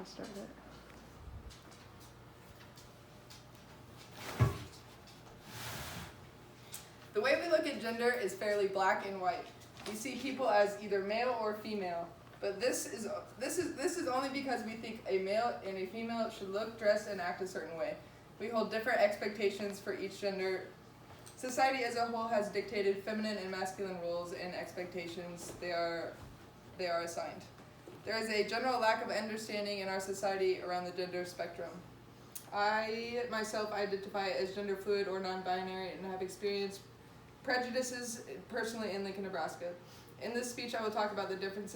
to start it. The way we look at gender is fairly black and white. We see people as either male or female, but this is only because we think a male and a female should look, dress, and act a certain way. We hold different expectations for each gender. Society as a whole has dictated feminine and masculine roles and expectations they are assigned. There is a general lack of understanding in our society around the gender spectrum. I myself identify as gender fluid or non-binary and have experienced prejudices personally in Lincoln, Nebraska. In this speech, I will talk about the different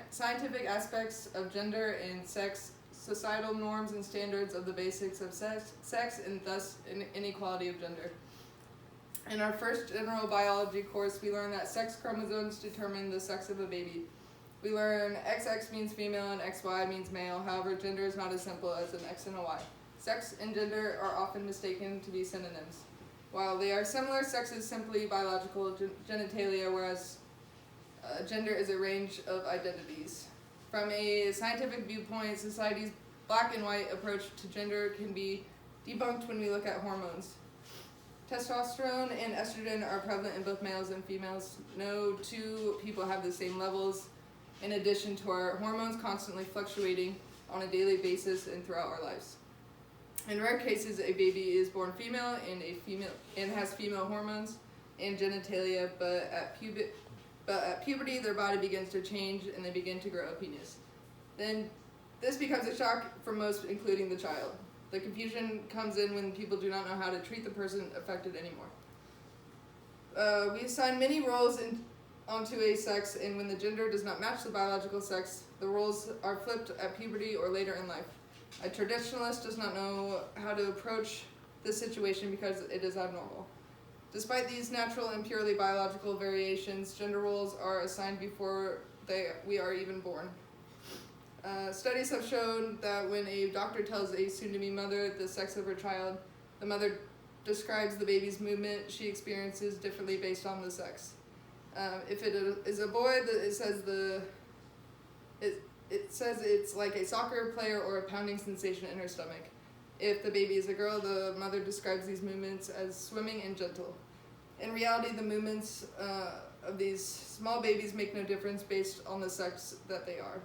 scientific aspects of gender and sex, societal norms and standards of the basics of sex and thus inequality of gender. In our first general biology course, we learned that sex chromosomes determine the sex of a baby. We learn XX means female and XY means male. However, gender is not as simple as an X and a Y. Sex and gender are often mistaken to be synonyms. While they are similar, sex is simply biological genitalia, whereas gender is a range of identities. From a scientific viewpoint, society's black and white approach to gender can be debunked when we look at hormones. Testosterone and estrogen are prevalent in both males and females. No two people have the same levels, in addition to our hormones constantly fluctuating on a daily basis and throughout our lives. In rare cases, a baby is born female and has female hormones and genitalia, but at puberty, their body begins to change and they begin to grow a penis. Then this becomes a shock for most, including the child. The confusion comes in when people do not know how to treat the person affected anymore. We assign many roles onto a sex, and when the gender does not match the biological sex, the roles are flipped at puberty or later in life. A traditionalist does not know how to approach this situation because it is abnormal. Despite these natural and purely biological variations, gender roles are assigned before we are even born. Studies have shown that when a doctor tells a soon-to-be mother the sex of her child, the mother describes the baby's movement she experiences differently based on the sex. If it is a boy, it says it's like a soccer player or a pounding sensation in her stomach. If the baby is a girl, the mother describes these movements as swimming and gentle. In reality, the movements of these small babies make no difference based on the sex that they are.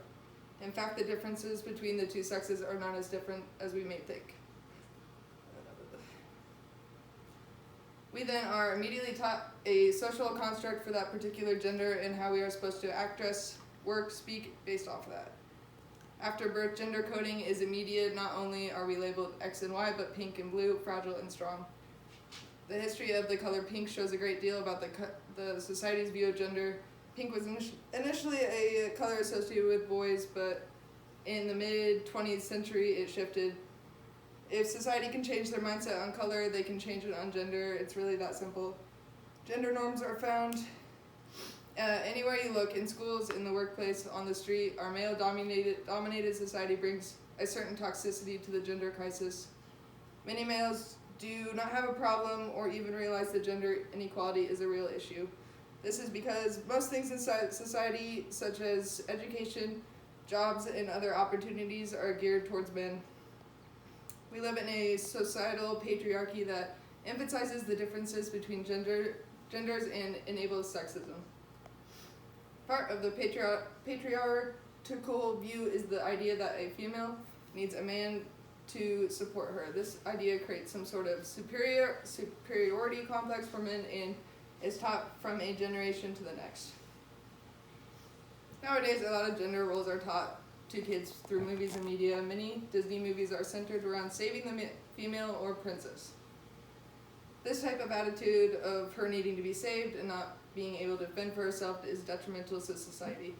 In fact, the differences between the two sexes are not as different as we may think. We then are immediately taught a social construct for that particular gender and how we are supposed to act, dress, work, speak based off of that. After birth, gender coding is immediate. Not only are we labeled X and Y, but pink and blue, fragile and strong. The history of the color pink shows a great deal about the society's view of gender. Pink was initially a color associated with boys, but in the mid-20th century it shifted. If society can change their mindset on color, they can change it on gender. It's really that simple. Gender norms are found anywhere you look, in schools, in the workplace, on the street. Our male-dominated society brings a certain toxicity to the gender crisis. Many males do not have a problem or even realize that gender inequality is a real issue. This is because most things in society, such as education, jobs, and other opportunities, are geared towards men. We live in a societal patriarchy that emphasizes the differences between genders and enables sexism. Part of the patriarchal view is the idea that a female needs a man to support her. This idea creates some sort of superiority complex for men and is taught from a generation to the next. Nowadays, a lot of gender roles are taught to kids through movies and media. Many Disney movies are centered around saving the female or princess. This type of attitude of her needing to be saved and not being able to fend for herself is detrimental to society.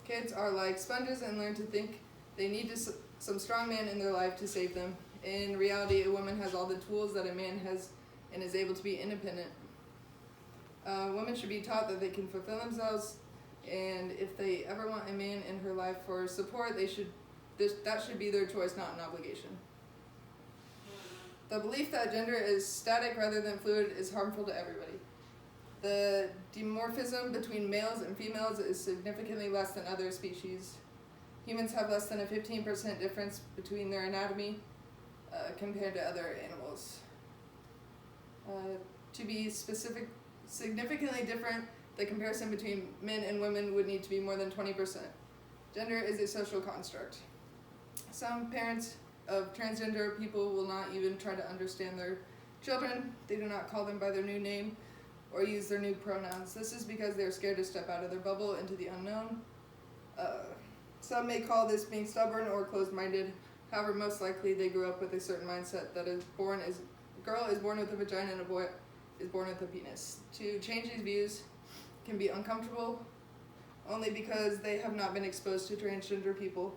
Kids are like sponges and learn to think they need some strong man in their life to save them. In reality, a woman has all the tools that a man has and is able to be independent. Women should be taught that they can fulfill themselves, and if they ever want a man in her life for support, that should be their choice, not an obligation. The belief that gender is static rather than fluid is harmful to everybody. The dimorphism between males and females is significantly less than other species. Humans have less than a 15% difference between their anatomy compared to other animals. To be significantly different, the comparison between men and women would need to be more than 20%. Gender is a social construct. Some parents of transgender people will not even try to understand their children. They do not call them by their new name or use their new pronouns. This is because they're scared to step out of their bubble into the unknown. Some may call this being stubborn or closed-minded. However, most likely they grew up with a certain mindset that a girl is born with a vagina and a boy is born with a penis. To change these views can be uncomfortable only because they have not been exposed to transgender people.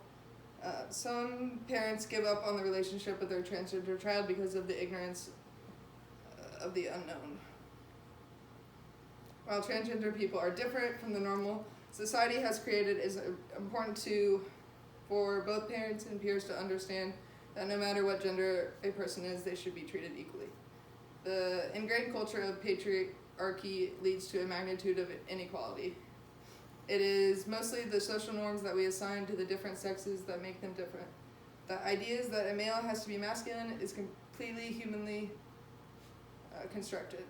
Some parents give up on the relationship with their transgender child because of the ignorance of the unknown. While transgender people are different from the normal, society has created is important for both parents and peers to understand that no matter what gender a person is, they should be treated equally. The ingrained culture of patriarchy leads to a magnitude of inequality. It is mostly the social norms that we assign to the different sexes that make them different. The idea is that a male has to be masculine is completely humanly constructed.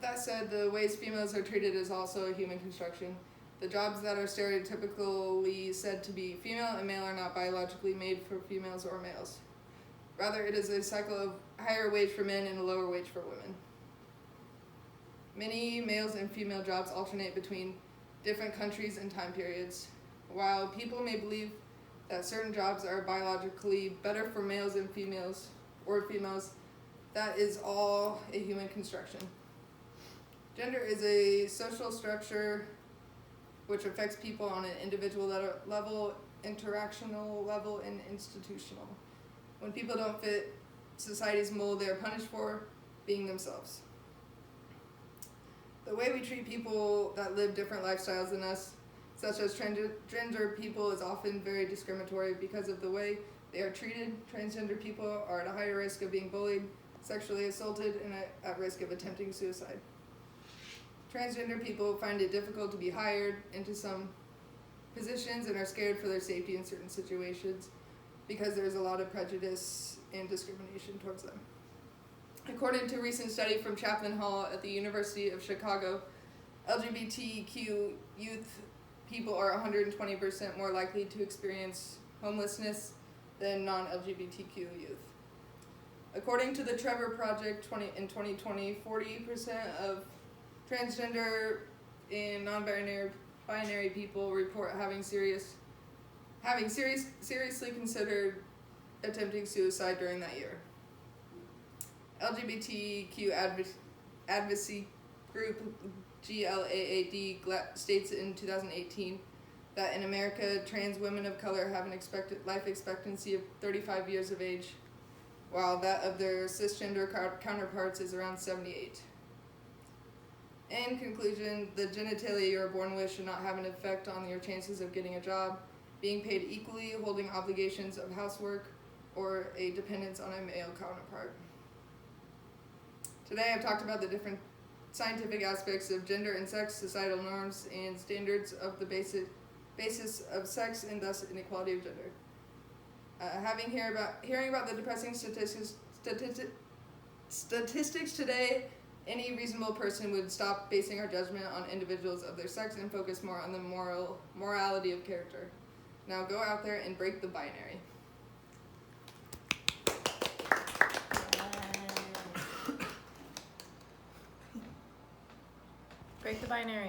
That said, the ways females are treated is also a human construction. The jobs that are stereotypically said to be female and male are not biologically made for females or males. Rather, it is a cycle of higher wage for men and a lower wage for women. Many males and female jobs alternate between different countries and time periods. While people may believe that certain jobs are biologically better for males and females, that is all a human construction. Gender is a social structure which affects people on an individual level, interactional level, and institutional. When people don't fit society's mold, they are punished for being themselves. The way we treat people that live different lifestyles than us, such as transgender people, is often very discriminatory because of the way they are treated. Transgender people are at a higher risk of being bullied, sexually assaulted, and at risk of attempting suicide. Transgender people find it difficult to be hired into some positions and are scared for their safety in certain situations because there's a lot of prejudice and discrimination towards them. According to a recent study from Chaplain Hall at the University of Chicago, LGBTQ youth people are 120% more likely to experience homelessness than non-LGBTQ youth. According to the Trevor Project in 2020, 40% of transgender and non-binary people report having seriously considered attempting suicide during that year. LGBTQ advocacy group GLAAD states in 2018 that in America, trans women of color have an life expectancy of 35 years of age, while that of their cisgender counterparts is around 78. In conclusion, the genitalia you are born with should not have an effect on your chances of getting a job, being paid equally, holding obligations of housework, or a dependence on a male counterpart. Today I've talked about the different scientific aspects of gender and sex, societal norms, and standards of the basis of sex, and thus inequality of gender. Hearing about the depressing statistics today, any reasonable person would stop basing our judgment on individuals of their sex and focus more on the morality of character. Now go out there and break the binary. Break the binary.